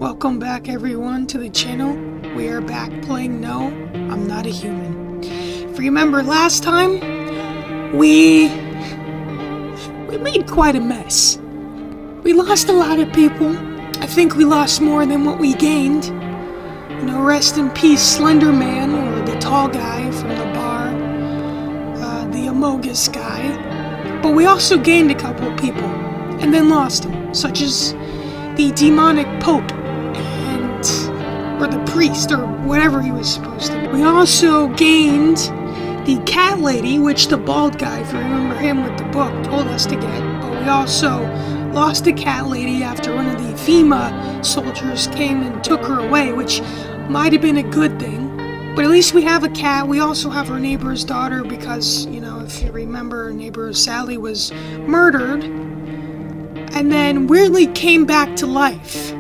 Welcome back everyone to the channel. We are back playing No, I'm Not a Human. If you remember last time, we made quite a mess. We lost a lot of people. I think we lost more than what we gained. You know, rest in peace Slender Man, or the tall guy from the bar, the Amogus guy. But we also gained a couple of people, and then lost them, such as the demonic Pope, or the priest, or whatever he was supposed to be. We also gained the cat lady, which the bald guy, if you remember him with the book, told us to get. But we also lost the cat lady after one of the FEMA soldiers came and took her away, which might have been a good thing. But at least we have a cat. We also have our neighbor's daughter because, you know, if you remember, our neighbor Sally was murdered and then weirdly came back to life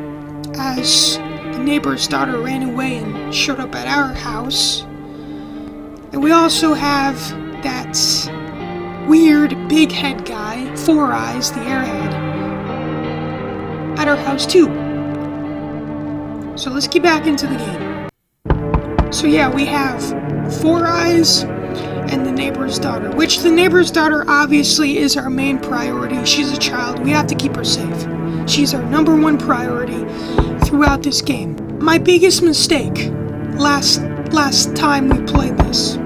as the neighbor's daughter ran away and showed up at our house. And we also have that weird big head guy, Four Eyes, the airhead, at our house too. So let's get back into the game. So yeah, we have Four Eyes and the neighbor's daughter, which the neighbor's daughter obviously is our main priority. She's a child. We have to keep her safe. She's our number one priority throughout this game. My biggest mistake last time we played this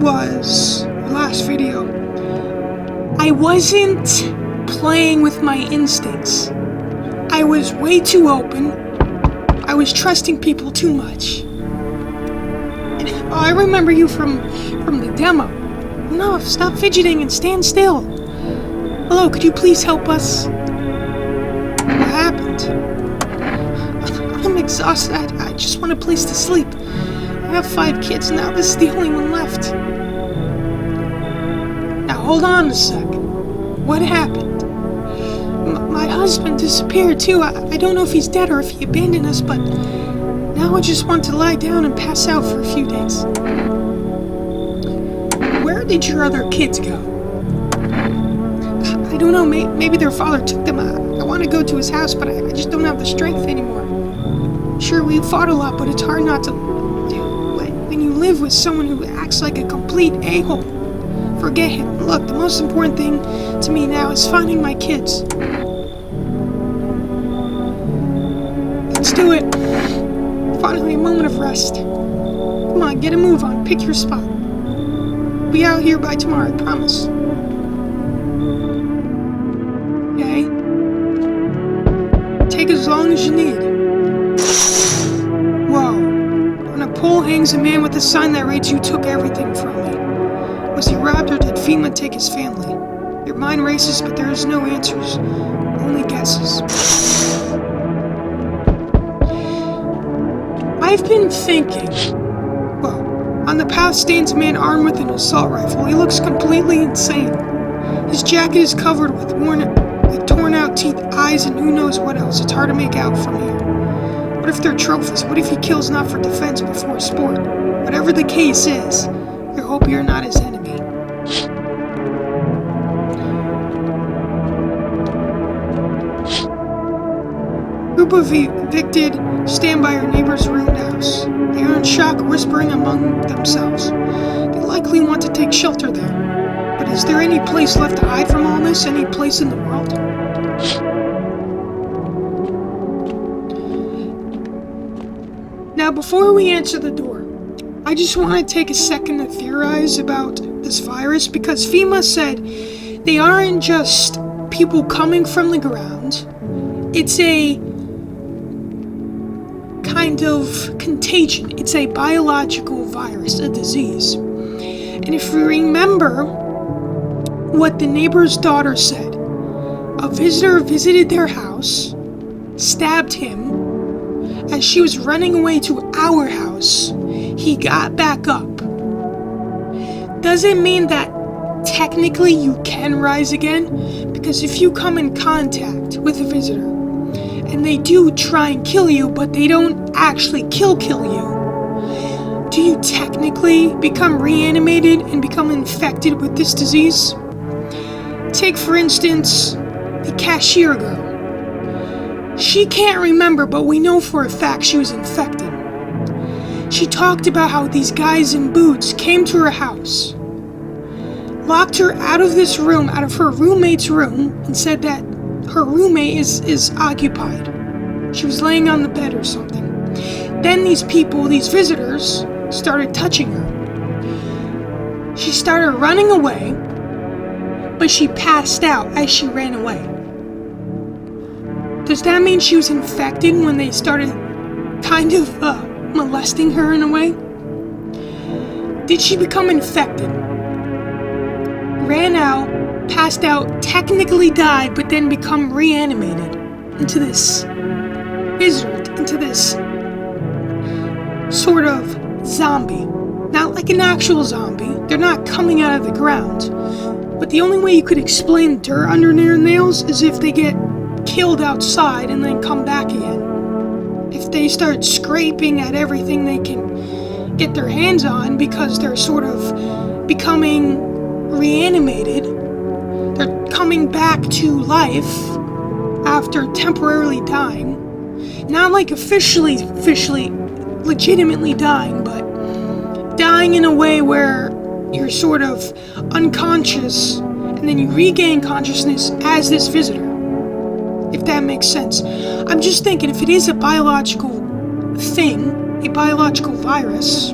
was last video. I wasn't playing with my instincts. I was way too open. I was trusting people too much. And, oh, I remember you from the demo. No, stop fidgeting and stand still. Hello, could you please help us? What happened? I'm exhausted. I just want a place to sleep. I have 5 kids now. This is the only one left. Now hold on a sec. What happened? My husband disappeared too. I don't know if he's dead or if he abandoned us, but now I just want to lie down and pass out for a few days. Where did your other kids go? I don't know. Maybe their father took them. I want to go to his house, but I just don't have the strength anymore. Sure, we fought a lot, but it's hard not to... When you live with someone who acts like a complete a-hole, forget him. Look, the most important thing to me now is finding my kids. Let's do it. Finally, a moment of rest. Come on, get a move on. Pick your spot. Be out here by tomorrow, I promise. Okay? Take as long as you need. Whoa. On a pole hangs a man with a sign that reads, "You took everything from me." Was he robbed or did FEMA take his family? Your mind races, but there is no answers. Only guesses. I've been thinking. Well, on the path stands a man armed with an assault rifle. He looks completely insane. His jacket is covered with torn out teeth, eyes, and who knows what else. It's hard to make out from here. What if they're trophies? What if he kills not for defense but for sport? Whatever the case is, I hope you're not his enemy. Group of evicted stand by our neighbor's ruined house. They are in shock, whispering among themselves. They likely want to take shelter there. But is there any place left to hide from all this? Any place in the world? Now, before we answer the door, I just want to take a second to theorize about this virus, because FEMA said they aren't just people coming from the ground. It's a kind of contagion. It's a biological virus, a disease. And if you remember what the neighbor's daughter said, a visitor visited their house, stabbed him. As she was running away to our house, he got back up. Doesn't mean that technically you can rise again, because if you come in contact with a visitor and they do try and kill you, but they don't actually kill you, do you technically become reanimated and become infected with this disease? Take, for instance, the cashier girl. She can't remember, but we know for a fact she was infected. She talked about how these guys in boots came to her house, locked her out of this room, out of her roommate's room, and said that her roommate is occupied. She was laying on the bed or something. Then these people, these visitors, started touching her. She started running away, but she passed out as she ran away. Does that mean she was infected when they started kind of molesting her in a way? Did she become infected? Ran out, passed out, technically died, but then become reanimated into this visitor, into this sort of zombie. Not like an actual zombie. They're not coming out of the ground. But the only way you could explain dirt under their nails is if they get killed outside and then come back again. If they start scraping at everything they can get their hands on because they're sort of becoming reanimated, they're coming back to life after temporarily dying. Not like officially, legitimately dying, but dying in a way where you're sort of unconscious and then you regain consciousness as this visitor. If that makes sense. I'm just thinking, if it is a biological thing, a biological virus,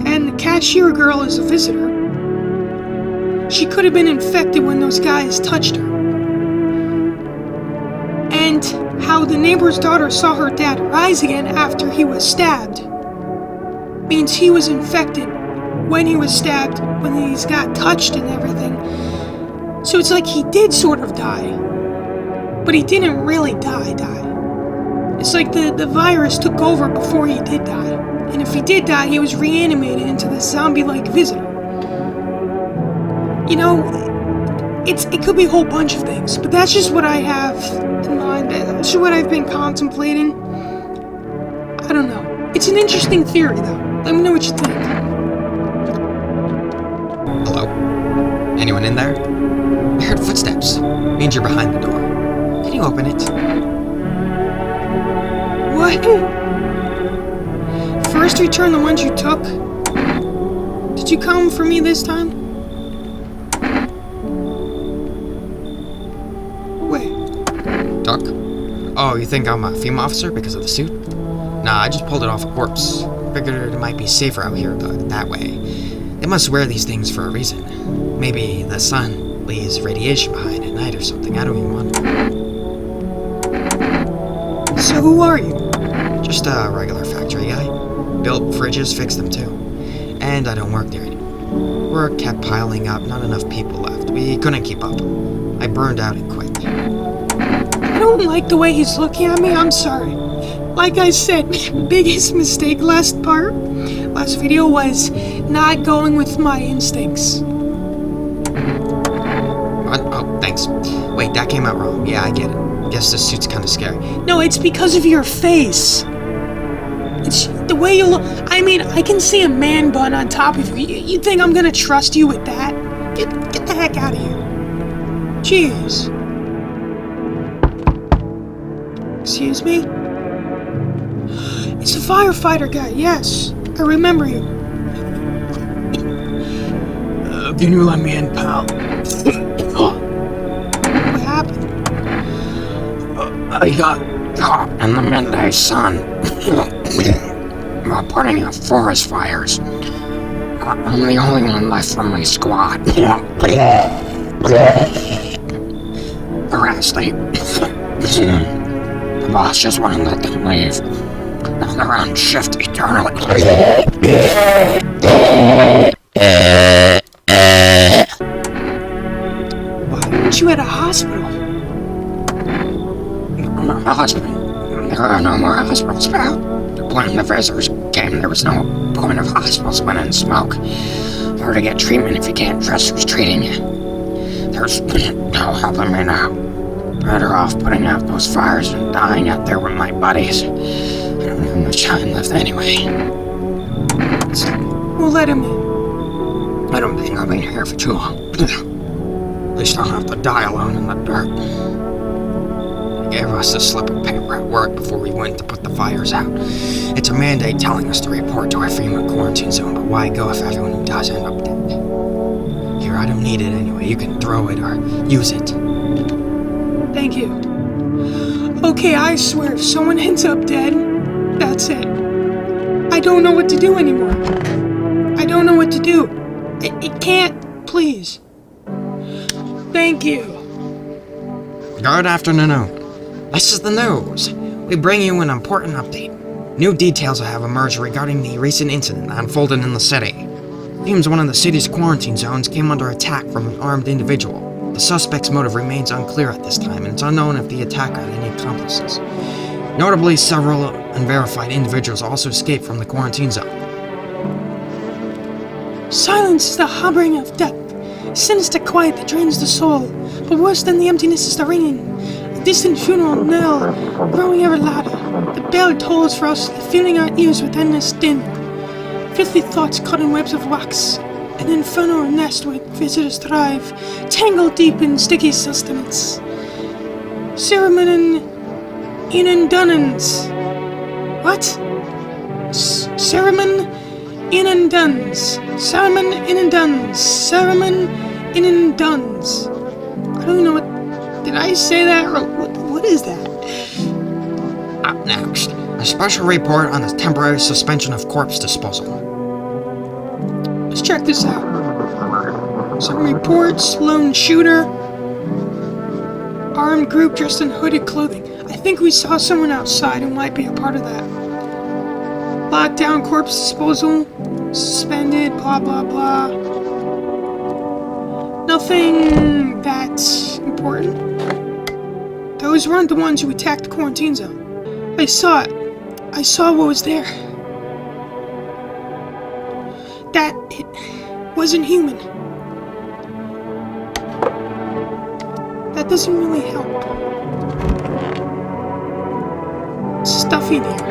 and the cashier girl is a visitor, she could have been infected when those guys touched her. And how the neighbor's daughter saw her dad rise again after he was stabbed means he was infected when he was stabbed, when he's got touched and everything. So it's like he did sort of die, but he didn't really die. It's like the virus took over before he did die. And if he did die, he was reanimated into this zombie-like visitor. You know, it could be a whole bunch of things, but that's just what I have in mind. That's what I've been contemplating. I don't know. It's an interesting theory, though. Let me know what you think. Hello? Anyone in there? I heard footsteps. Means you're behind the door. Can you open it? What? First return the ones you took? Did you come for me this time? Wait. Duck? Oh, you think I'm a female officer because of the suit? Nah, I just pulled it off a corpse. Figured it might be safer out here that way. They must wear these things for a reason. Maybe the sun leaves radiation behind at night or something. I don't even want to. So who are you? Just a regular factory guy. Built fridges, fixed them too. And I don't work there anymore. Work kept piling up, not enough people left. We couldn't keep up. I burned out and quit. I don't like the way he's looking at me, I'm sorry. Like I said, biggest mistake last video was not going with my instincts. What? Oh, thanks. Wait, that came out wrong. Yeah, I get it. Guess this suit's kind of scary. No, it's because of your face. It's the way you look. I mean, I can see a man bun on top of you. You think I'm gonna trust you with that? Get the heck out of here. Jeez. Excuse me? It's the firefighter guy, yes. I remember you. Can you let me in, pal? What happened? I got caught in the midday sun while putting out forest fires. I'm the only one left from my squad. The rest, the boss just wouldn't let them leave. Now they're on shift eternally. Why weren't you at a hospital? My husband. There are no more hospitals, pal. When the visitors came, there was no point of hospitals when in smoke. Or to get treatment if you can't trust who's treating you. There's no helping me now. Better off putting out those fires and dying out there with my buddies. I don't have much time left anyway. We'll let him in. I don't think I'll be here for too long. At least I'll have to die alone in the dark. gave us a slip of paper at work before we went to put the fires out. It's a mandate telling us to report to our FEMA quarantine zone, but why go if everyone who does end up dead? Here, I don't need it anyway. You can throw it or use it. Thank you. Okay, I swear, if someone ends up dead, that's it. I don't know what to do anymore. I don't know what to do. It can't, please. Thank you. Good afternoon. This is the news. We bring you an important update. New details have emerged regarding the recent incident that unfolded in the city. Seems one of the city's quarantine zones came under attack from an armed individual. The suspect's motive remains unclear at this time, and it's unknown if the attacker had any accomplices. Notably, several unverified individuals also escaped from the quarantine zone. Silence is the harboring of death. Sinister quiet that drains the soul. But worse than the emptiness is the ringing. A distant funeral knell, growing ever louder. The bell tolls for us, filling our ears with endless din. Filthy thoughts caught in webs of wax. An infernal nest where visitors thrive, tangled deep in sticky sustenance. Ceremon inunduns. What? Ceremon inunduns. Ceremon inunduns. Ceremon inunduns. I don't know what... Did I say that? Or what is that? Up next, a special report on the temporary suspension of corpse disposal. Let's check this out. Some reports, lone shooter, armed group dressed in hooded clothing. I think we saw someone outside who might be a part of that. Lockdown, corpse disposal, suspended, blah blah blah. Nothing that's important. Those weren't the ones who attacked the quarantine zone. I saw it. I saw what was there. That it wasn't human. That doesn't really help. It's stuffy in here.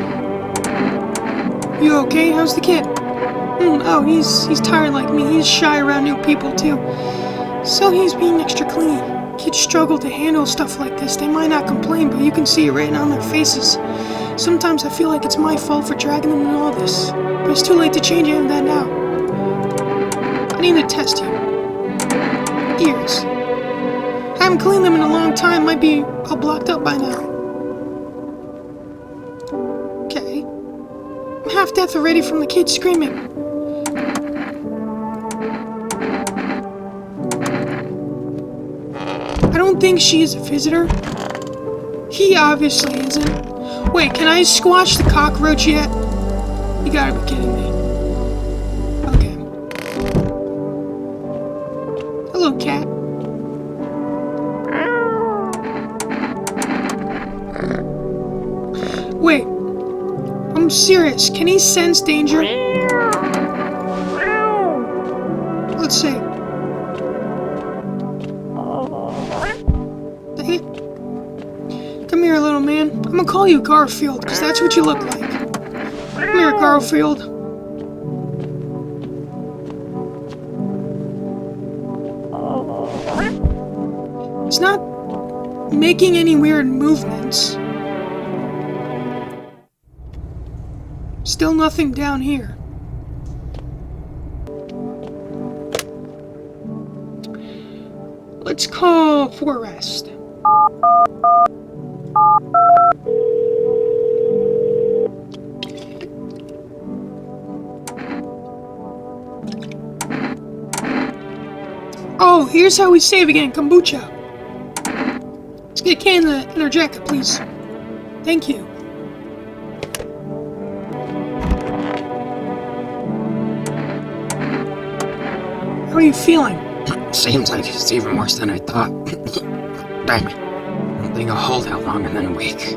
You okay? How's the kid? Oh, he's tired like me. He's shy around new people too. So he's being extra clean. Kids struggle to handle stuff like this. They might not complain, but you can see it written on their faces. Sometimes I feel like it's my fault for dragging them in all this. But it's too late to change any of that now. I need to test you. Ears. Haven't cleaned them in a long time. Might be all blocked up by now. Okay. I'm half deaf already from the kids screaming. I don't think she is a visitor. He obviously isn't. Wait, can I squash the cockroach yet? You gotta be kidding me. Okay. Hello, cat. Wait. I'm serious. Can he sense danger? Let's see. Dang it. Come here, little man. I'm gonna call you Garfield, because that's what you look like. Come here, Garfield. It's not making any weird movements. Still nothing down here. Let's call for rest. Oh, here's how we save again, kombucha. Let's get a can in our jacket, please. Thank you. How are you feeling? Seems like it's even worse than I thought. Damn it. I don't think I'll hold out longer than a week.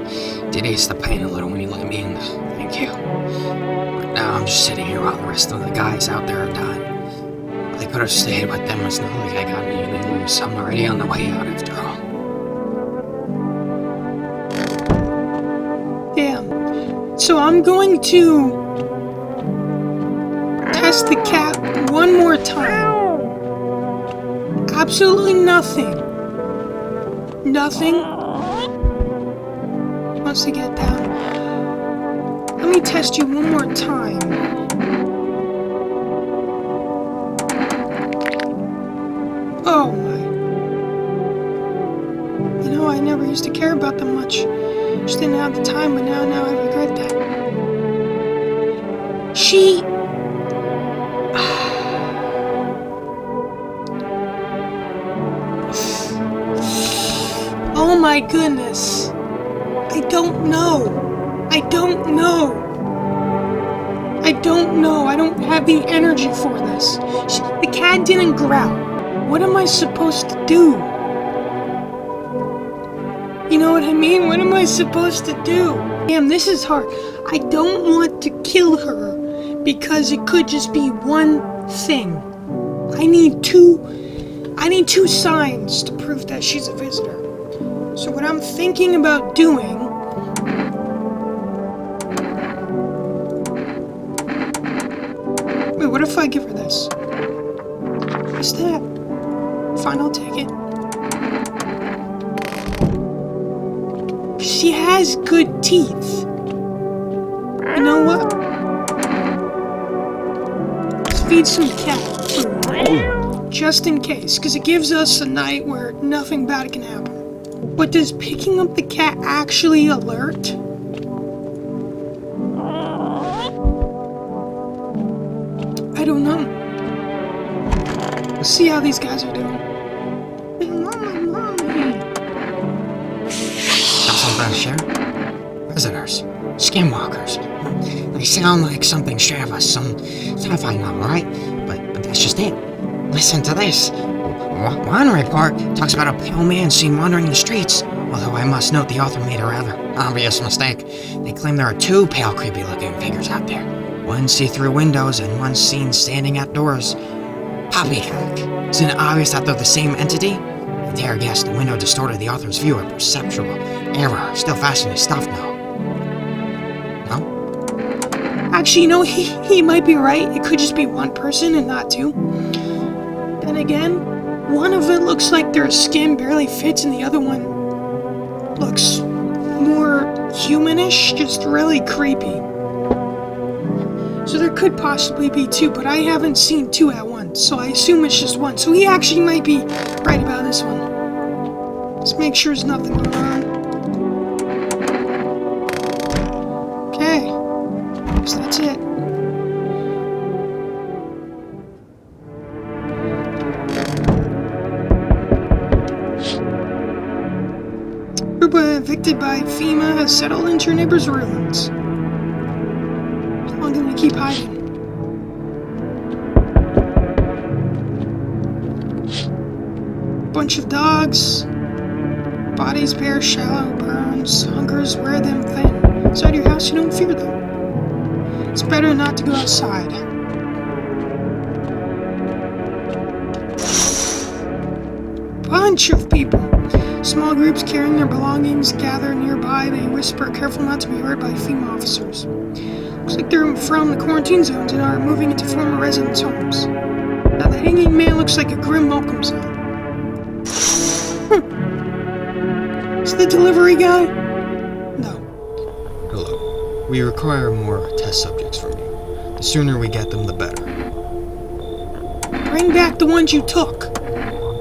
Did ease the pain a little when you let me in. Thank you. But now I'm just sitting here while the rest of the guys out there are dying. I could have stayed with them. It's not like I got anything to lose. I'm already on the way out after all. Damn. So I'm going to test the cat one more time. Absolutely nothing. Nothing. wants to get down. Let me test you one more time. Oh my. You know, I never used to care about them much. Just didn't have the time, but now I regret that. She... Oh my goodness. I don't know. I don't know. I don't know. I don't have the energy for this. The cat didn't growl. What am I supposed to do? You know what I mean? What am I supposed to do? Damn, this is hard. I don't want to kill her because it could just be one thing. I need two signs to prove that she's a visitor. So what I'm thinking about doing... Wait, what if I give her this? What's that? Fine, I'll take it. She has good teeth. You know what? Let's feed some cat food. Just in case, because it gives us a night where nothing bad can happen. But does picking up the cat actually alert? I don't know. Let's see how these guys are doing. Got something to share? Visitors. Skinwalkers. They sound like something straight out of some sci-fi novel, right? But that's just it. Listen to this. One report talks about a pale man seen wandering the streets, although I must note the author made a rather obvious mistake. They claim there are two pale, creepy-looking figures out there. One see-through windows and one seen standing at doors. Poppycock. Isn't it obvious that they're the same entity? I dare guess the window distorted the author's view of perceptual error. Still fascinating stuff, no? No? Actually, you know, he might be right. It could just be one person and not two. Then again, one of it looks like their skin barely fits and the other one looks more humanish, just really creepy. So there could possibly be two, but I haven't seen two at once, so I assume it's just one. So he actually might be right about this one. Let's make sure there's nothing going on. Okay. So that's it. Group evicted by FEMA has settled into your neighbor's ruins. How long can we keep hiding? Bunch of dogs. Bodies bear shallow burns. Hungers wear them thin. Inside your house, you don't fear them. It's better not to go outside. Bunch of people. Small groups carrying their belongings gather nearby. They whisper, careful not to be heard by FEMA officers. Looks like they're from the quarantine zones and are moving into former residents' homes. Now the hanging man looks like a grim welcome sign. Is the delivery guy? No. Hello. We require more test subjects from you. The sooner we get them, the better. Bring back the ones you took.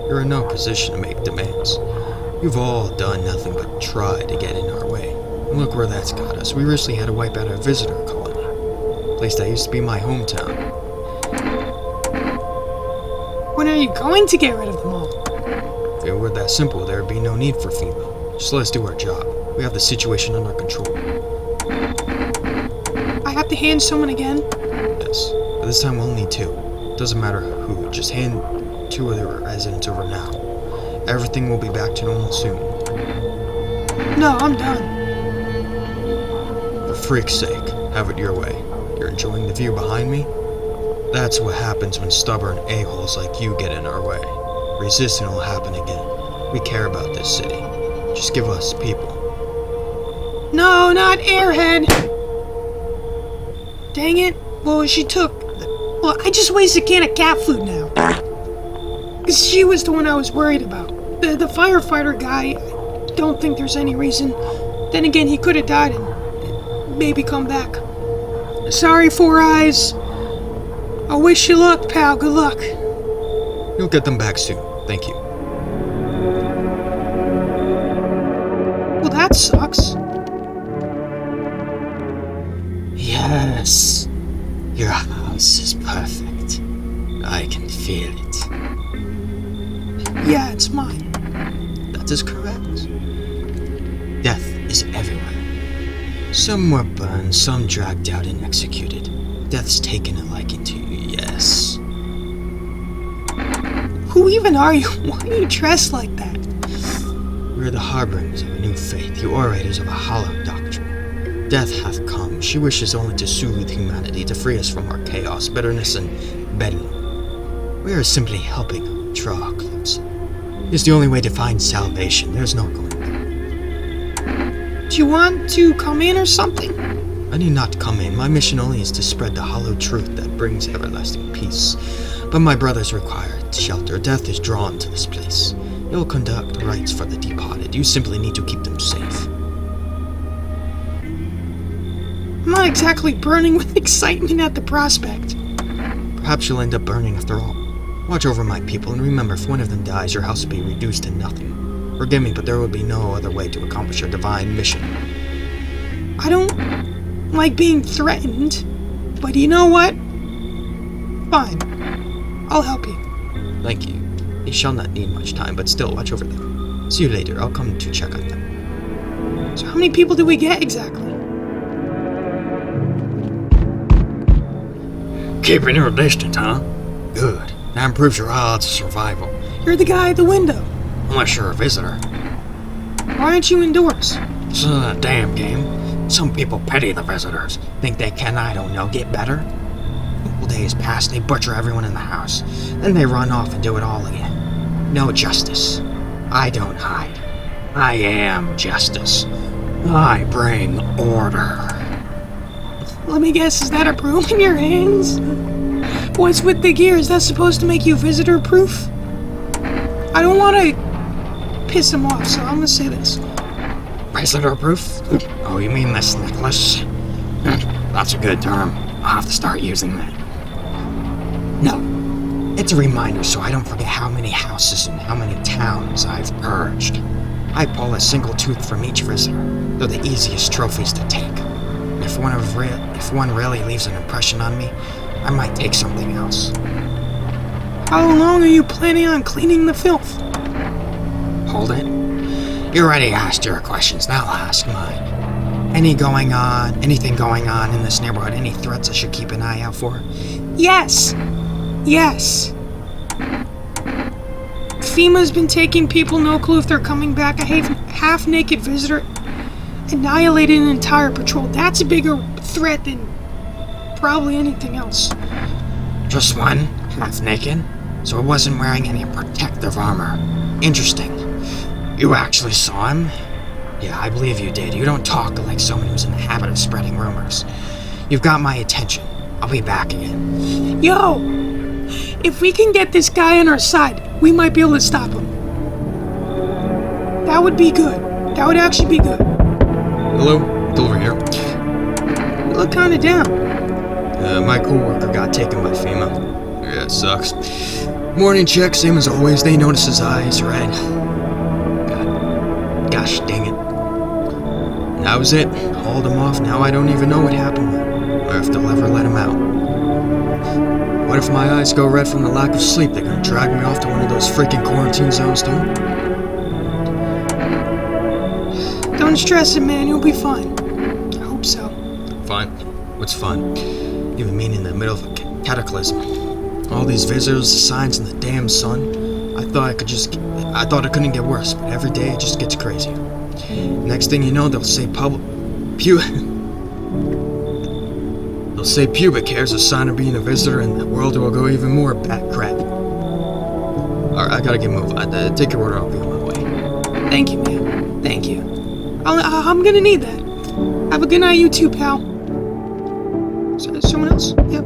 You're in no position to make demands. You've all done nothing but try to get in our way. And look where that's got us. We recently had to wipe out a visitor colony. A place that used to be my hometown. When are you going to get rid of them all? If it were that simple, there would be no need for FEMA. Just let us do our job. We have the situation under control. I have to hand someone again? Yes, but this time we'll need two. Doesn't matter who, just hand two of the residents over now. Everything will be back to normal soon. No, I'm done. For freak's sake, have it your way. You're enjoying the view behind me? That's what happens when stubborn a-holes like you get in our way. Resist and it'll happen again. We care about this city. Just give us people. No, not Airhead! Dang it. Well, she took... Well, I just wasted a can of cat food now. Because she was the one I was worried about. The firefighter guy, I don't think there's any reason Then again, he could have died and maybe come back. Sorry, Four Eyes. I wish you luck, pal. Good luck. You'll get them back soon. Thank you. Well, that sucks. Yes. Your house is perfect. I can feel it. Yeah, it's mine. That is correct. Death is everywhere. Some were burned, some dragged out and executed. Death's taken a liking to you, yes. Who even are you? Why are you dressed like that? We're the harbingers of a new faith, the orators of a hollow doctrine. Death hath come. She wishes only to soothe humanity, to free us from our chaos, bitterness, and bedlam. We are simply helping her draw closer. It's the only way to find salvation. There's no going back. Do you want to come in or something? I need not come in. My mission only is to spread the hollow truth that brings everlasting peace. But my brothers require shelter. Death is drawn to this place. It will conduct rites for the departed. You simply need to keep them safe. I'm not exactly burning with excitement at the prospect. Perhaps you'll end up burning after all. Watch over my people, and remember, if one of them dies, your house will be reduced to nothing. Forgive me, but there would be no other way to accomplish your divine mission. I don't like being threatened, but you know what? Fine. I'll help you. Thank you. They shall not need much time, but still, watch over them. See you later. I'll come to check on them. So how many people do we get exactly? Keeping your distance, huh? Good. That improves your odds of survival. You're the guy at the window. Unless you're a visitor. Why aren't you indoors? It's a damn game. Some people pity the visitors. Think they can, I don't know, get better. A couple days pass, they butcher everyone in the house. Then they run off and do it all again. No justice. I don't hide. I am justice. I bring order. Let me guess, is that a broom in your hands? What's with the gear? Is that supposed to make you visitor-proof? I don't want to piss him off, so I'm gonna say this. Visitor-proof? Oh, you mean this necklace? That's a good term. I'll have to start using that. No. It's a reminder so I don't forget how many houses and how many towns I've purged. I pull a single tooth from each visitor. They're the easiest trophies to take. If one really leaves an impression on me, I might take something else. How long are you planning on cleaning the filth? Hold it. You already asked your questions, now I'll ask mine. Anything going on in this neighborhood? Any threats I should keep an eye out for? Yes! Yes! FEMA's been taking people, no clue if they're coming back. A half-naked visitor annihilated an entire patrol. That's a bigger threat than probably anything else. Just one? Half-naked? So it wasn't wearing any protective armor. Interesting. You actually saw him? Yeah, I believe you did. You don't talk like someone who's in the habit of spreading rumors. You've got my attention. I'll be back again. Yo! If we can get this guy on our side, we might be able to stop him. That would be good. That would actually be good. Hello? Over here. You look kinda down. My coworker got taken by FEMA. Yeah, it sucks. Morning check, same as always. They notice his eyes red. Gosh dang it. And that was it. Hauled him off. Now I don't even know what happened. Or if they'll ever let him out. What if my eyes go red from the lack of sleep? They're gonna drag me off to one of those freaking quarantine zones, too? Don't stress it, man. You'll be fine. I hope so. Fine. What's fun? Even mean in the middle of a cataclysm. All these visitors, the signs, and the damn sun. I thought it couldn't get worse, but every day it just gets crazier. Next thing you know, they'll say pubic hair is a sign of being a visitor, and the world will go even more bat crap. Alright, I gotta get moving. Take your order, I'll be on my way. Thank you, man. Thank you. I'm gonna need that. Have a good night, you too, pal. Someone else? Yep.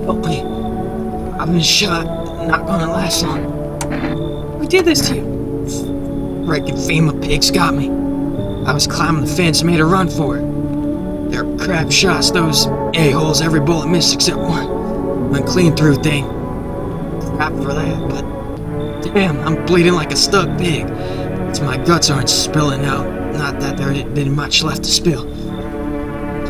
Oh, wait. I've been shot. Not gonna last long. We did this to you. Freaking FEMA pigs got me. I was climbing the fence and made a run for it. They're crap shots, those a-holes. Every bullet missed except one. Went clean through thing. Crap for that, but damn, I'm bleeding like a stuck pig. It's my guts aren't spilling out. Not that there isn't much left to spill.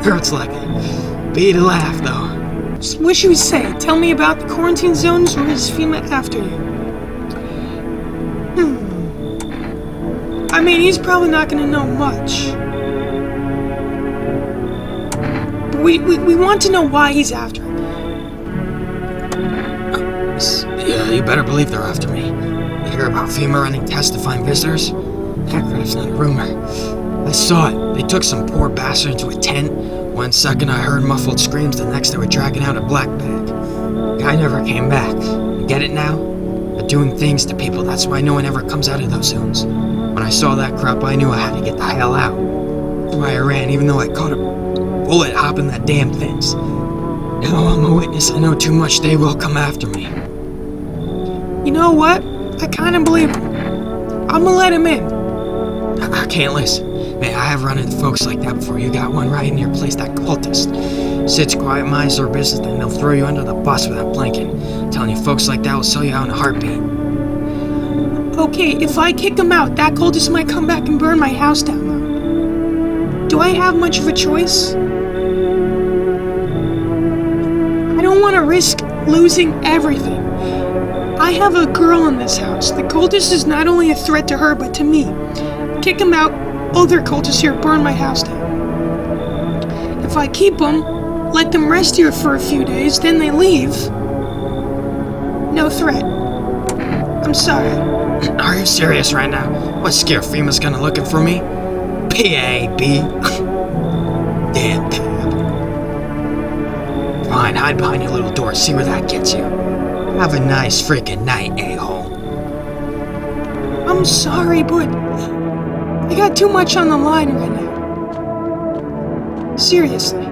Hurts like a bee to laugh, though. Just wish you would say, tell me about the quarantine zones, or is FEMA after you? I mean, he's probably not gonna know much. But we want to know why he's after him. Yeah, you better believe they're after me. You hear about FEMA running tests to find visitors? That's not a rumor. I saw it. They took some poor bastard into a tent. 1 second I heard muffled screams, the next they were dragging out a black bag. Guy never came back. You get it now? They're doing things to people, that's why no one ever comes out of those zones. When I saw that crap, I knew I had to get the hell out. That's why I ran, even though I caught a bullet hopping that damn fence. Now I'm a witness, I know too much, they will come after me. You know what? I kinda believe him. I'm gonna let him in. I can't listen. Man, I have run into folks like that before. You got one right in your place, that cultist. Sits quiet, minds their business, then they'll throw you under the bus without blinking. I'm telling you, folks like that will sell you out in a heartbeat. Okay, if I kick him out, that cultist might come back and burn my house down, though. Do I have much of a choice? I don't want to risk losing everything. I have a girl in this house. The cultist is not only a threat to her, but to me. Kick him out, other cultists here burn my house down. If I keep them, let them rest here for a few days, then they leave. No threat. I'm sorry. Are you serious right now? What scare FEMA's gonna looking for me? P.A.B. Damn tab. Fine, hide behind your little door, see where that gets you. Have a nice freaking night, a-hole. I'm sorry, but I got too much on the line right now. Seriously.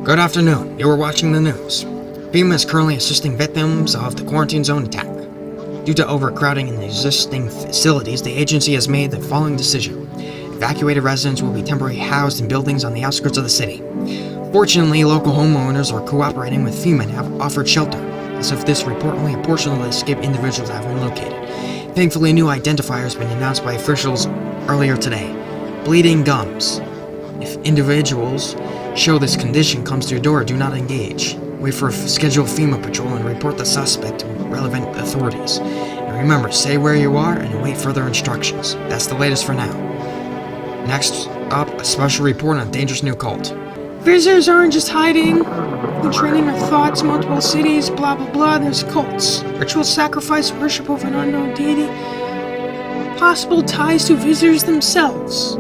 Good afternoon. You were watching the news. FEMA is currently assisting victims of the quarantine zone attack. Due to overcrowding in the existing facilities, the agency has made the following decision. Evacuated residents will be temporarily housed in buildings on the outskirts of the city. Fortunately, local homeowners are cooperating with FEMA and have offered shelter. As of this report, only a portion of the escaped individuals have been located. Thankfully, a new identifier has been announced by officials earlier today. Bleeding gums. If individuals show this condition comes to your door, do not engage. Wait for a scheduled FEMA patrol and report the suspect to relevant authorities. And remember, stay where you are and await further instructions. That's the latest for now. Next up, a special report on a dangerous new cult. Visitors aren't just hiding, controlling our thoughts, multiple cities, blah blah blah. There's cults, ritual sacrifice, worship of an unknown deity, possible ties to visitors themselves.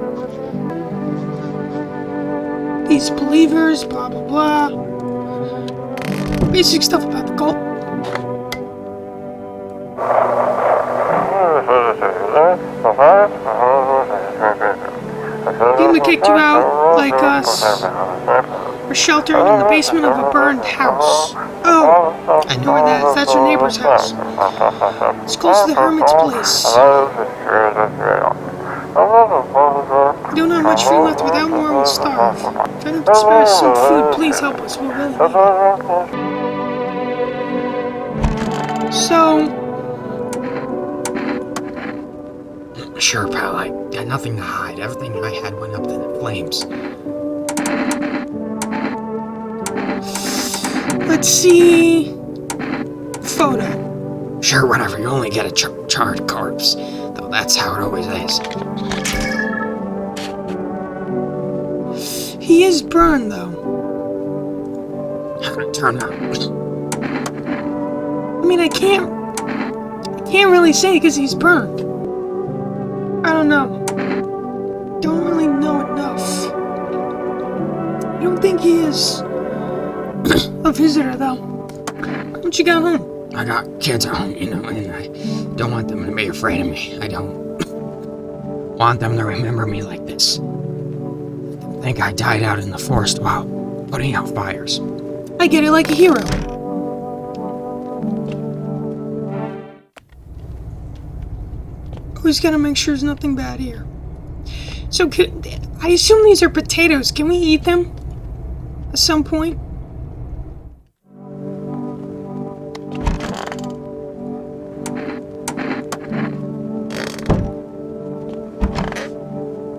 These believers, blah blah blah. Basic stuff about the cult. FEMA kicked you out, like us. We're sheltered in the basement of a burned house. Oh, I know where that is. That's your neighbor's house. It's close to the hermit's place. We don't have much food left. Without more, we'll starve. If anyone can spare us some food, please help us. We'll really need it. So, Sure, pal, I had nothing to hide. Everything I had went up in flames. let's see. Photo. Sure, whatever, you only get a charred corpse. Though that's how it always is. He is burned, though. How'd it turn out? I mean, I can't really say because he's burned. I don't know. Don't really know enough. I don't think he is a visitor, though. What you got home? I got kids at home, and I don't want them to be afraid of me. I don't want them to remember me like this. I think I died out in the forest while putting out fires. I get it, like a hero. Always gotta make sure there's nothing bad here. So, I assume these are potatoes. Can we eat them at some point?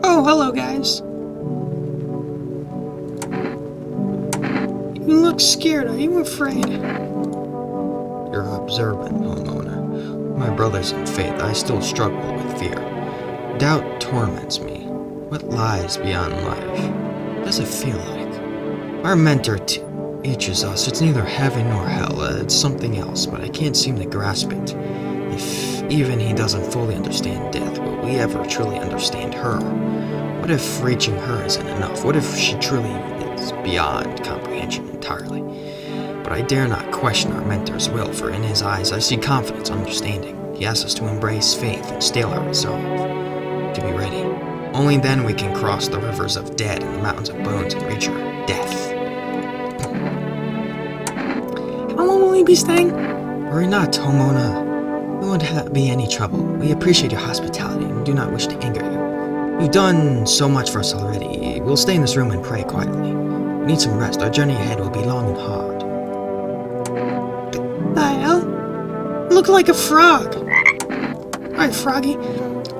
Oh, hello, guys. You look scared. Are you afraid? You're observant, homeowner. My brothers in faith, I still struggle with fear. Doubt torments me. What lies beyond life? What does it feel like? Our mentor teaches us it's neither heaven nor hell. It's something else, but I can't seem to grasp it. If even he doesn't fully understand death, will we ever truly understand her? What if reaching her isn't enough? What if she truly is beyond comprehension entirely? But I dare not question our mentor's will, for in his eyes I see confidence, understanding. He asks us to embrace faith and still our resolve. To be ready. Only then we can cross the rivers of dead and the mountains of bones and reach our death. How long will we be staying? Worry not, Homona. We won't be any trouble. We appreciate your hospitality and do not wish to anger you. You've done so much for us already. We'll stay in this room and pray quietly. We need some rest. Our journey ahead will be long and hard. The hell? You look like a frog. Alright, Froggy.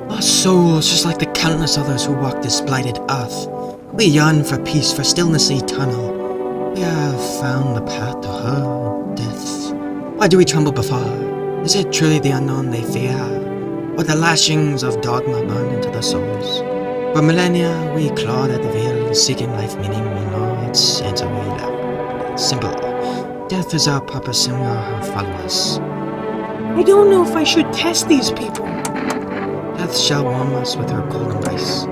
Lost souls, just like the countless others who walk this blighted earth. We yearn for peace, for stillness eternal. We have found the path to her death. Why do we tremble before? Is it truly the unknown they fear? Or the lashings of dogma burn into their souls? For millennia, we clawed at the veil, seeking life meaning, and all its answer we left. Simple. Death is our purpose and we are her followers. I don't know if I should test these people. Death shall warm us with her cold embrace.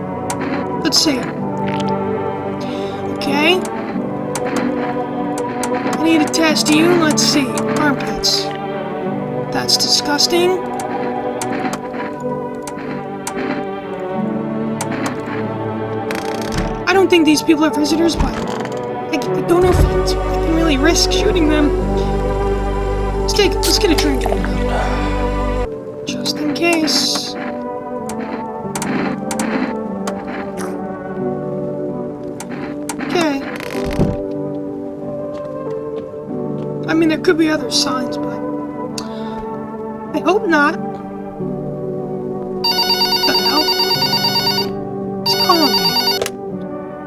Let's see. Okay. I need to test you. Let's see. Armpits. That's disgusting. I don't think these people are visitors, but I don't know if I can really risk shooting them. Let's get a drink. Just in case. Okay. I mean, there could be other signs, but I hope not. What the hell? It's calling me.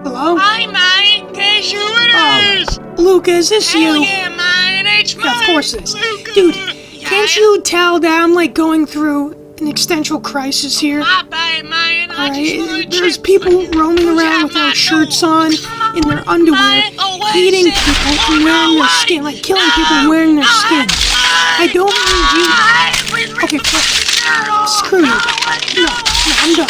Hello? Hi, mate. Guess who it is? Luca, is this Hell you? yeah, mate. It's Yeah, of me, course it is. Luca. Dude, Yeah. can't you tell that I'm like going through an existential crisis here? My bad, man. I just wanna Alright, there's check people with you. roaming Who's around out without my shirts door? on, in their underwear, Mate, oh, wait a eating second. people and Oh, wearing no, their wait. skin, like killing people and wearing their skin. I don't need you. Okay, fuck. Screw you. No, I'm done.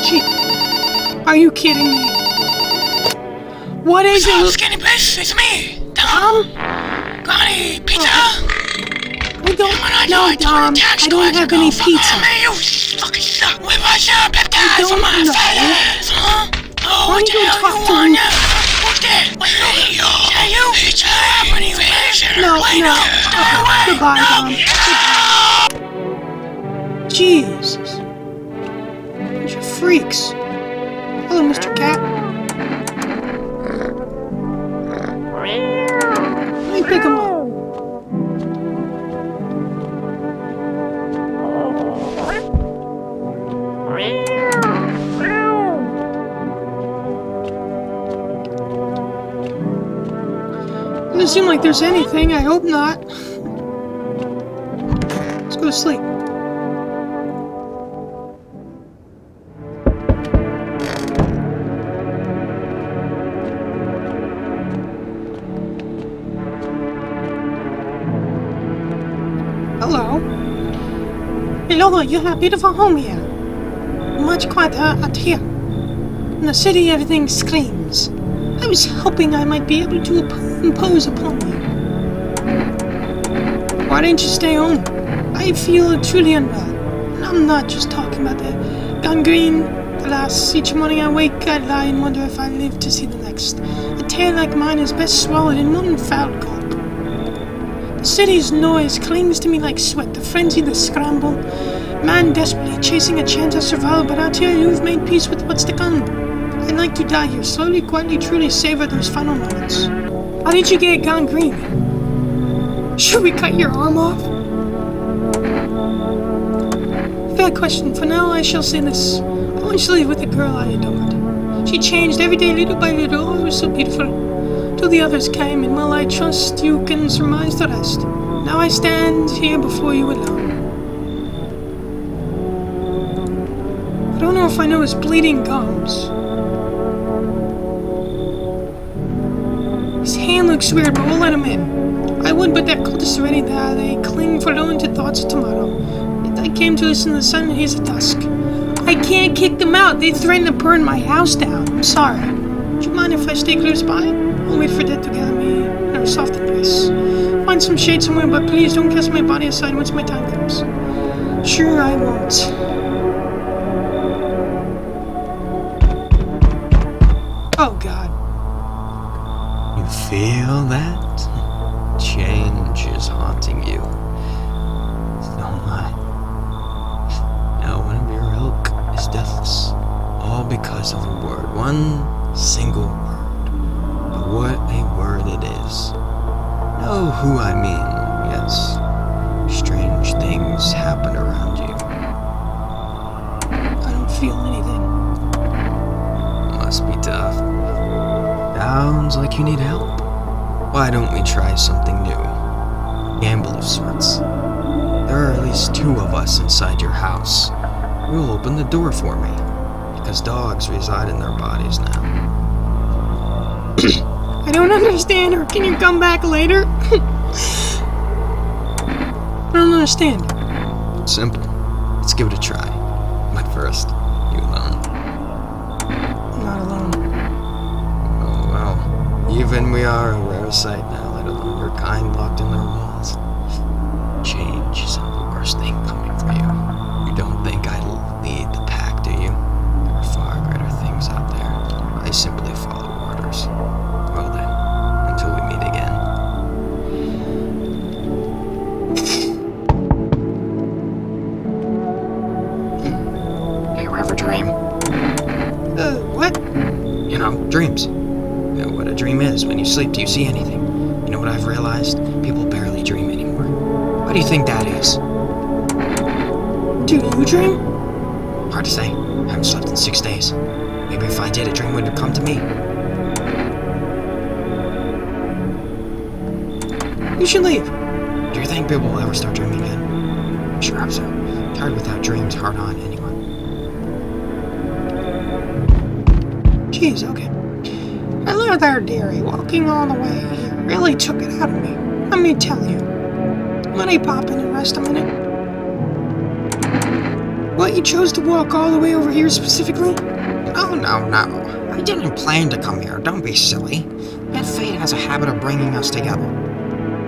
Gee, are you kidding me? What is So, it? skinny bitch, it's me, Dom. Granny, pizza. I don't know, Dom. I don't have any pizza. Man, you fucking suck. With my son, peptides don't on my know. face, huh? Oh, Why what don't the you hell talk you to want me? now? What's that? What's that? Yo, you? It's happening, man. No. Okay, goodbye, Dom. Jesus. Bunch of freaks. Hello, Mr. Cat. Let me pick him up. Doesn't seem like there's anything. I hope not. Let's go to sleep. Hello. Hello, you have a beautiful home here. Much quieter out here. In the city, everything screams. I was hoping I might be able to impose upon you. Why didn't you stay home? I feel truly unwell. And I'm not just talking about the gangrene. Alas, each morning I wake, I lie and wonder if I live to see the next. A tale like mine is best swallowed in one foul gulp. The city's noise clings to me like sweat, the frenzy, the scramble. Man desperately chasing a chance at survival, but out here you've made peace with what's to come. I'd like to die here, slowly, quietly, truly savor those final moments. How did you get gone green? Should we cut your arm off? Fair question. For now, I shall say this. I once lived with a girl I adored. She changed every day, little by little. Oh, it was so beautiful. Till the others came, and well, I trust you can surmise the rest. Now I stand here before you alone. I don't know if I know his bleeding gums. His hand looks weird, but we'll let him in. I would, but that cult is already there. They cling forlorn to thoughts of tomorrow. Yet I came to listen to the sun and haze of dusk. I can't kick them out. They threatened to burn my house down. I'm sorry. Do you mind if I stay close by? I'll wait for death to gather me in her soft embrace. Find some shade somewhere, but please don't cast my body aside once my time comes. Sure, I won't. Oh, God. You feel that? Change is haunting you. Don't lie. Now one of your ilk is deathless. All because of a word. One single word. But what a word it is. Know who I mean, yes. Strange things happen around you. I don't feel anything. Must be tough. Sounds like you need help. Why don't we try something new? Gamble of sorts. There are at least 2 of us inside your house. You'll open the door for me, because dogs reside in their bodies now. I don't understand her. Can you come back later? I don't understand. It's simple. Let's give it a try. But first, you alone. I'm not alone. Oh well. Even we are a rare sight now, let alone your kind locked in their walls. Change isn't the worst thing coming for you. You don't think I lead the pack, do you? There are far greater things out there. I simply follow orders. Well then, until we meet again. You ever dream? What? You know, dreams. You know what a dream is. When you sleep, do you see anything? You know what I've realized? People barely dream anymore. What do you think that is? Do you dream? Hard to say. I haven't slept in 6 days. Maybe if I did, a dream would come to me. You should leave. Do you think people will ever start dreaming again? Sure hope so. Tired without dreams hard on anyone. Jeez, okay. Hello there, dearie. Walking all the way here really took it out of me. Let me tell you. Let me pop in and rest a minute. What, you chose to walk all the way over here specifically? Oh, no. I didn't plan to come here. Don't be silly. Yet fate has a habit of bringing us together.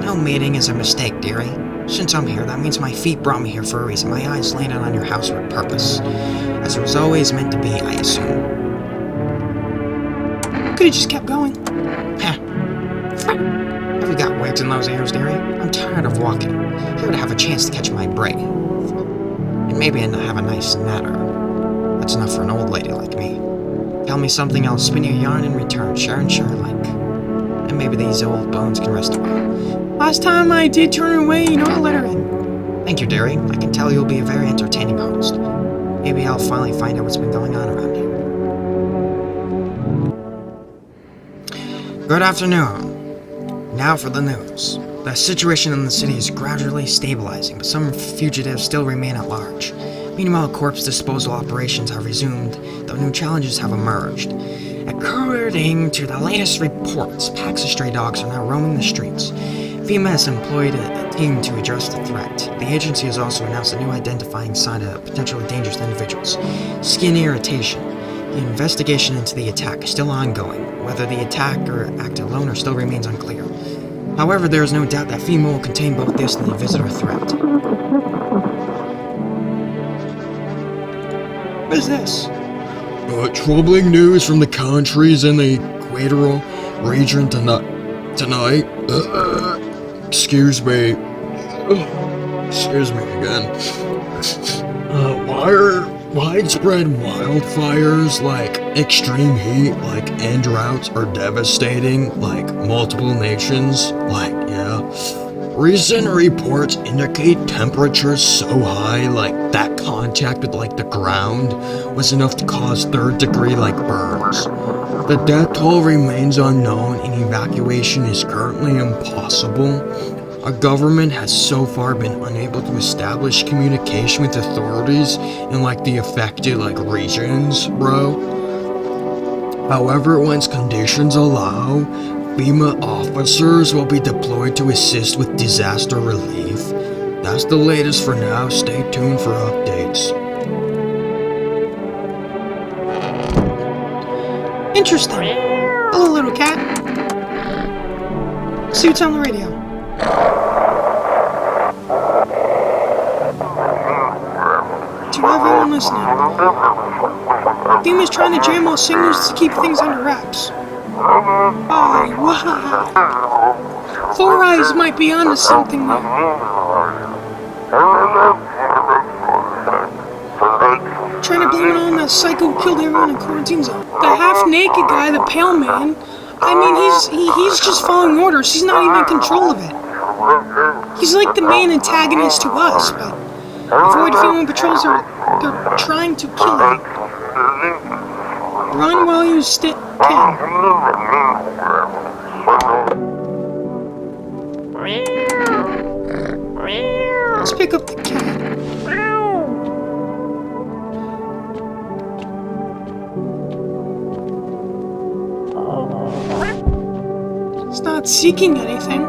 No meeting is a mistake, dearie. Since I'm here, that means my feet brought me here for a reason. My eyes landed on your house with purpose. As it was always meant to be, I assume. Could've just kept going. Heh. Have you got wigs in those ears, dearie? I'm tired of walking. Here to have a chance to catch my breath. And maybe have a nice natter. That's enough for an old lady like me. Tell me something, I'll spin you a yarn in return, share and share alike. And maybe these old bones can rest a while. Last time I did turn her away, you know, I let her in. Thank you, dearie. I can tell you'll be a very entertaining host. Maybe I'll finally find out what's been going on around here. Good afternoon. Now for the news. The situation in the city is gradually stabilizing, but some fugitives still remain at large. Meanwhile, corpse disposal operations have resumed, though new challenges have emerged. According to the latest reports, packs of stray dogs are now roaming the streets. FEMA has employed a team to address the threat. The agency has also announced a new identifying sign of potentially dangerous individuals: skin irritation. The investigation into the attack is still ongoing. Whether the attacker acted alone or still remains unclear. However, there is no doubt that FEMA will contain both this and the visitor threat. What is this? Troubling news from the countries in the equatorial region tonight. excuse me. Excuse me again. Why are widespread wildfires like extreme heat, and droughts are devastating, multiple nations? Recent reports indicate temperatures so high, that contact with, the ground was enough to cause third-degree, burns. The death toll remains unknown and evacuation is currently impossible. Our government has so far been unable to establish communication with authorities in, the affected, regions, bro. However, once conditions allow, FEMA officers will be deployed to assist with disaster relief. That's the latest for now. Stay tuned for updates. Interesting. Hello, little cat. See what's on the radio. To everyone listening, FEMA's trying to jam all signals to keep things under wraps. Oh, wow. Four Eyes might be onto something there. Trying to blame it on that psycho who killed everyone in quarantine zone. The half-naked guy, the pale man, I mean, he's just following orders. He's not even in control of it. He's like the main antagonist to us, but avoid FEMA patrols they're trying to kill him. Run while you can. Let's pick up the cat. It's not seeking anything.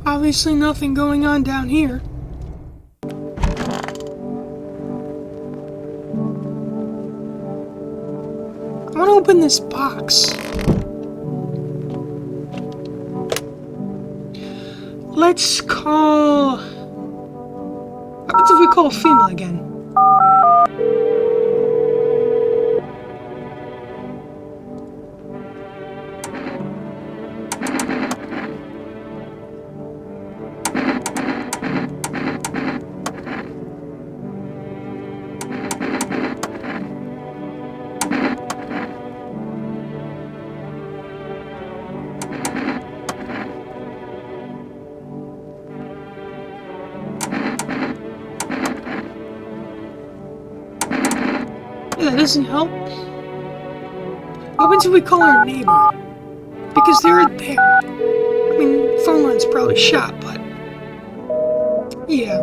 Obviously nothing going on down here. I want to open this box. Let's call... What if we call FEMA again? That doesn't help. What happens if we call our neighbor? Because they're there. I mean, phone line's probably shot, but... yeah.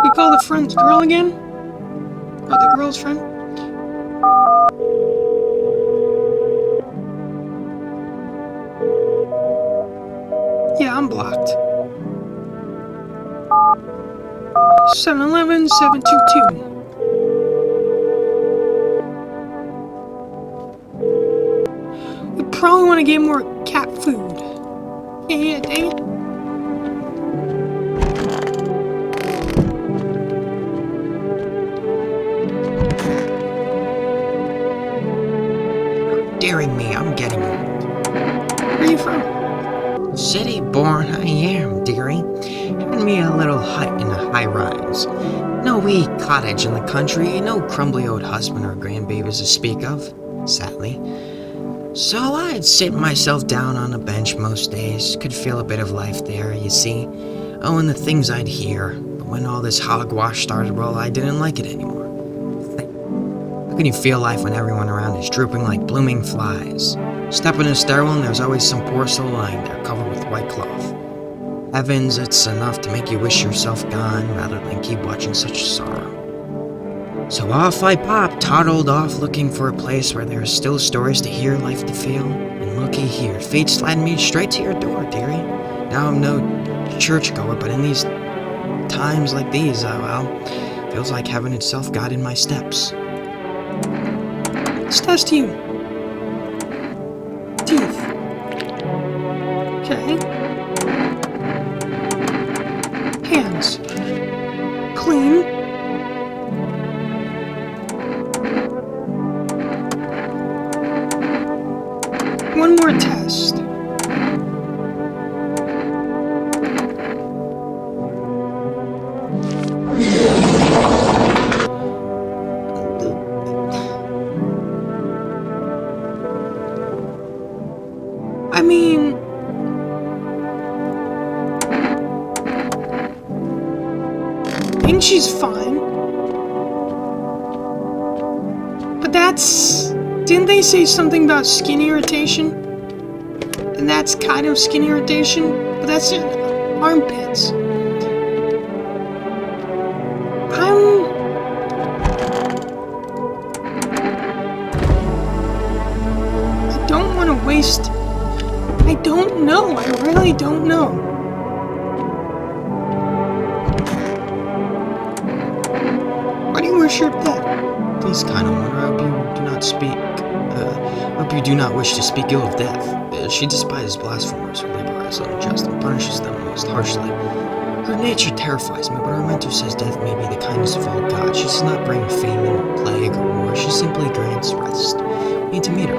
We call the friend's girl again? Or the girl's friend? Yeah, I'm blocked. 711 722. We probably want to get more cat food. Yeah, dang it. Daring me, I'm getting old. Where are you from? City born I am, dearie. Having me a little hut in a high rise. No wee cottage in the country, no crumbly old husband or grandbabies to speak of, sadly. So I'd sit myself down on a bench most days, could feel a bit of life there, you see. Oh, and the things I'd hear. But when all this hogwash started, well, I didn't like it anymore. How can you feel life when everyone around is drooping like blooming flies? Step in a stairwell and there's always some poor soul lying there covered with white cloth. Heavens, it's enough to make you wish yourself gone rather than keep watching such sorrow. So off I pop, toddled off looking for a place where there are still stories to hear, life to feel. And looky here, fate's led me straight to your door, dearie. Now I'm no churchgoer, but in these times like these, well, feels like heaven itself got in my steps. Let's test you. Teeth. Okay. Hands. Clean. One she's fine. But that's... Didn't they say something about skin irritation? And that's kind of skin irritation, but that's in armpits. I don't want to waste... I don't know. I really don't know. Why do you worship death? Please, kind of wonder, I hope you do not speak. I hope you do not wish to speak ill of death. She despises blasphemers who laborize unjust and punishes them most harshly. Her nature terrifies me, but our mentor says death may be the kindness of all God. She does not bring famine or plague or war. She simply grants rest. We need to meet her.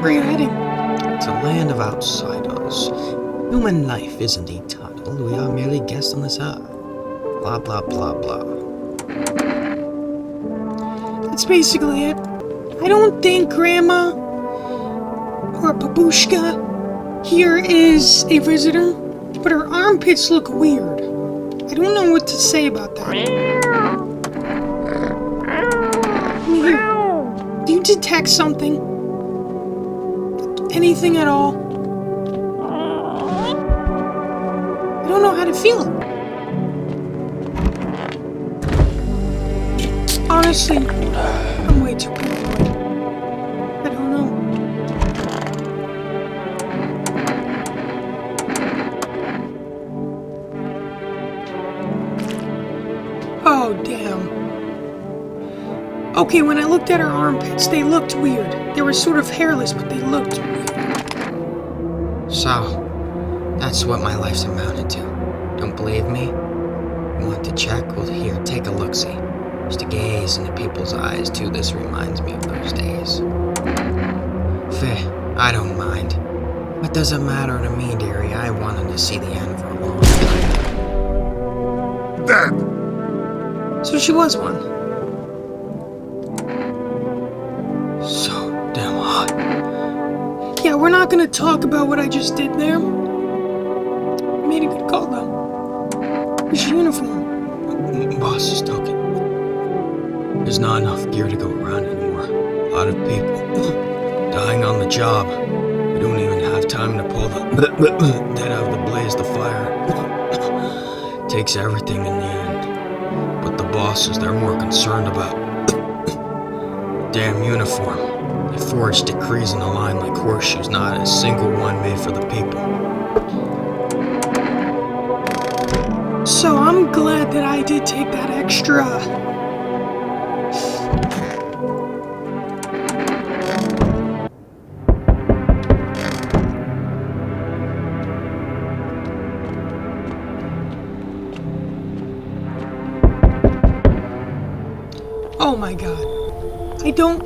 Where are you heading? It's a land of outsiders. Human life isn't eternal. We are merely guests on this earth. Blah, blah, blah, blah. That's basically it. I don't think Grandma or Babushka here is a visitor, but her armpits look weird. I don't know what to say about that. Here, do you detect something? Anything at all? I don't know how to feel it. Honestly, I'm way too paranoid. I don't know. Oh, damn. Okay, when I looked at her armpits, they looked weird. They were sort of hairless, but they looked weird. So, that's what my life's amounted to. Don't believe me? You want to check? Well, here, take a look-see. Just to gaze into people's eyes, too, this reminds me of those days. Fair, I don't mind. What does it matter to me, dearie? I wanted to see the end for a long time. Dead! So she was one. So damn hot. Yeah, we're not gonna talk about what I just did there. You made a good call, though. Where's your uniform? Boss is token. There's not enough gear to go around anymore. A lot of people dying on the job. We don't even have time to pull the dead out of the blaze the fire. Takes everything in the end. But the bosses, they're more concerned about damn uniform. They forge decrees in a line like horseshoes, not a single one made for the people. So I'm glad that I did take that extra... Oh my god. I don't...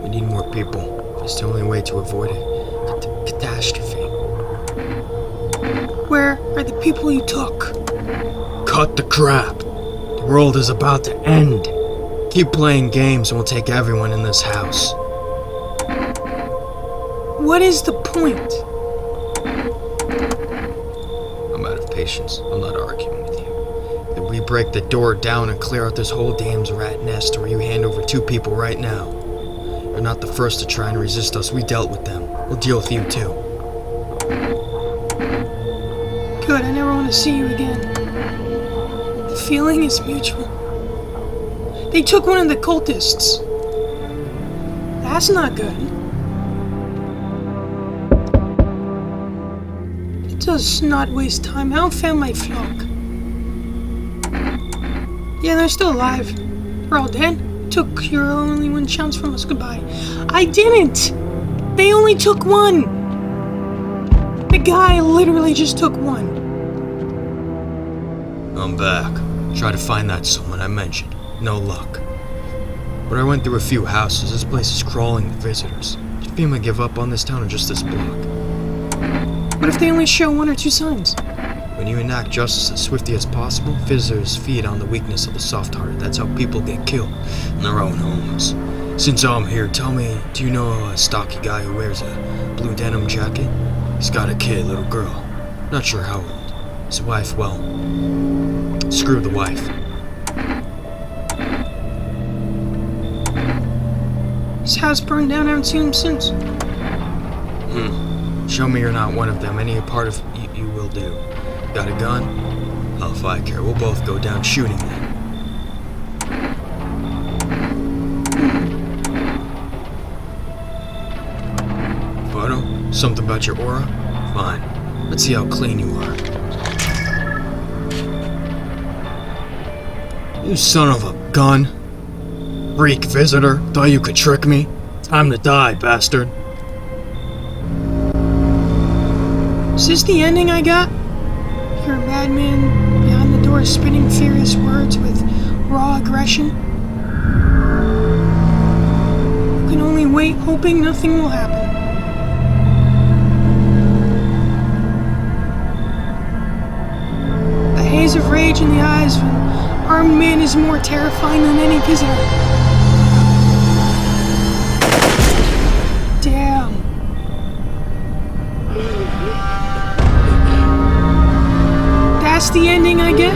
We need more people. It's the only way to avoid a catastrophe. Where are the people you took? Cut the crap. The world is about to end. Keep playing games and we'll take everyone in this house. What is the point? I'm out of patience. I'm not arguing with you. If we break the door down and clear out this whole damn rat nest, or you hand over 2 people right now. You're not the first to try and resist us. We dealt with them. We'll deal with you too. Good, I never want to see you again. The feeling is mutual. They took one of the cultists. That's not good. It does not waste time. I don't found my flock. Yeah, they're still alive. They're all dead. Took your only one chance from us. Goodbye. I didn't! They only took one! The guy literally just took one. I'm back. Try to find that someone I mentioned. No luck. But I went through a few houses. This place is crawling with visitors. Did FEMA give up on this town or just this block? What if they only show 1 or 2 signs? When you enact justice as swiftly as possible, visitors feed on the weakness of the soft-hearted. That's how people get killed in their own homes. Since I'm here, tell me, do you know a stocky guy who wears a blue denim jacket? He's got a kid, little girl. Not sure how old. His wife, well, screw the wife. His house burned down. I haven't seen him since. Show me you're not one of them. Any part of you will do. Got a gun? Hell if I care. We'll both go down shooting then. Photo? Something about your aura? Fine. Let's see how clean you are. You son of a gun. Freak visitor. Thought you could trick me? Time to die, bastard. Is this the ending I got? You're a madman behind the door spitting furious words with raw aggression. You can only wait, hoping nothing will happen. The haze of rage in the eyes of an armed man is more terrifying than any visitor. Damn. That's the ending I get?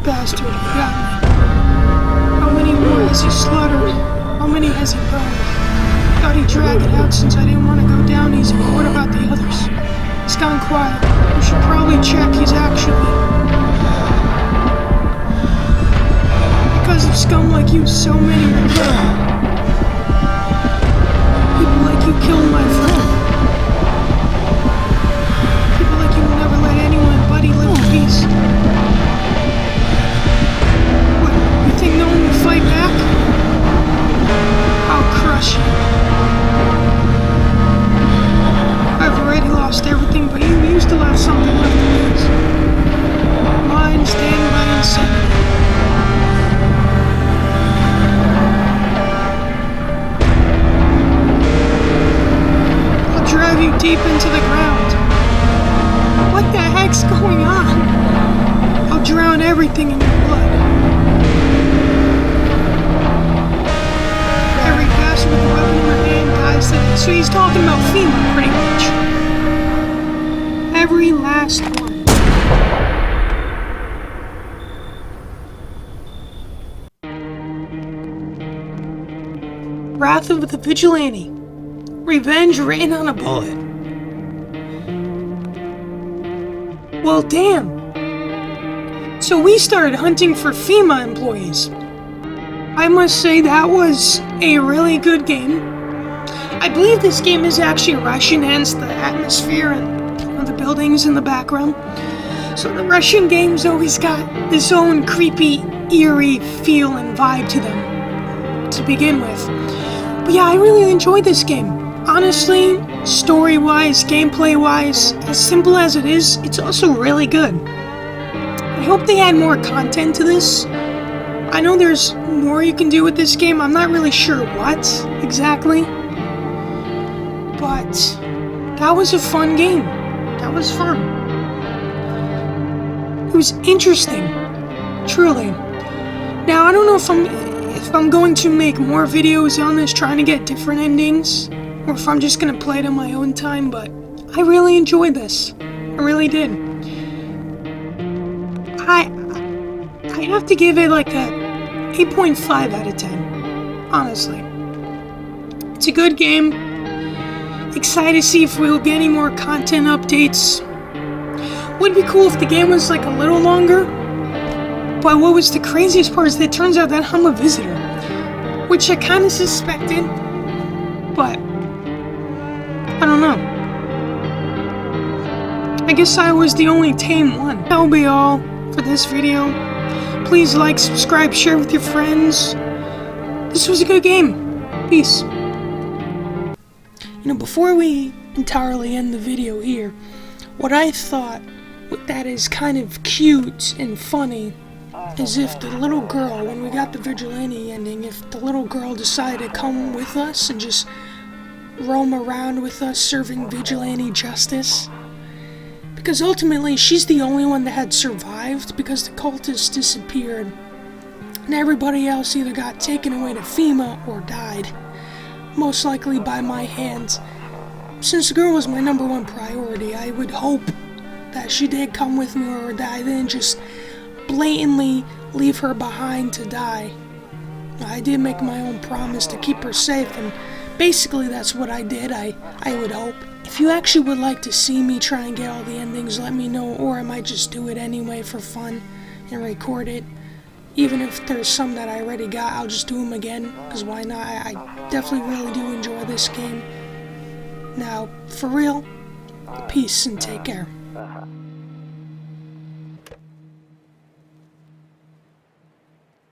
Bastard, you got me. How many more has he slaughtered? How many has he burned? Thought he'd drag it out since I didn't want to go down easy, but what about the others? He's gone quiet. We should probably check his actually. Because of scum like you, so many will burn. People like you killed my friend. People like you will never let anyone but he live in peace. What, you think no one will fight back? I'll crush you. I've already lost everything, but you still have something left to lose. Mine stand by insanity. I'll drive you deep into the ground. What the heck's going on? I'll drown everything in your blood. Every bastard with a weapon in their hand dies today. So he's talking about FEMA, pretty much. Every last one. Wrath of the Vigilante. Revenge written on a bullet. Well, damn. So we started hunting for FEMA employees. I must say that was a really good game. I believe this game is actually Russian, hence the atmosphere and the buildings in the background. So the Russian games always got this own creepy, eerie feel and vibe to them to begin with. But yeah, I really enjoyed this game. Honestly, story-wise, gameplay-wise, as simple as it is, it's also really good. I hope they add more content to this. I know there's more you can do with this game. I'm not really sure what exactly. But that was a fun game. That was fun. It was interesting. Truly. Now, I don't know if I'm going to make more videos on this trying to get different endings, or if I'm just gonna play it on my own time, but I really enjoyed this. I really did. I have to give it like a 8.5 out of 10. Honestly. It's a good game. Excited to see if we'll get any more content updates. Would be cool if the game was like a little longer. But what was the craziest part is that it turns out that I'm a visitor. Which I kind of suspected. But I don't know. I guess I was the only tame one. That'll be all for this video. Please like, subscribe, share with your friends. This was a good game. Peace. You know, before we entirely end the video here, what I thought that is kind of cute and funny is if the little girl, when we got the vigilante ending, if the little girl decided to come with us and just roam around with us serving vigilante justice. Because ultimately, she's the only one that had survived because the cultists disappeared and everybody else either got taken away to FEMA or died. Most likely by my hands. since the girl was my number one priority, I would hope that she did come with me or that I didn't just blatantly leave her behind to die. I did make my own promise to keep her safe, and basically that's what I did, I would hope. If you actually would like to see me try and get all the endings, let me know, or I might just do it anyway for fun and record it. Even if there's some that I already got, I'll just do them again, because why not? I definitely really do enjoy this game. Now, for real, peace and take care.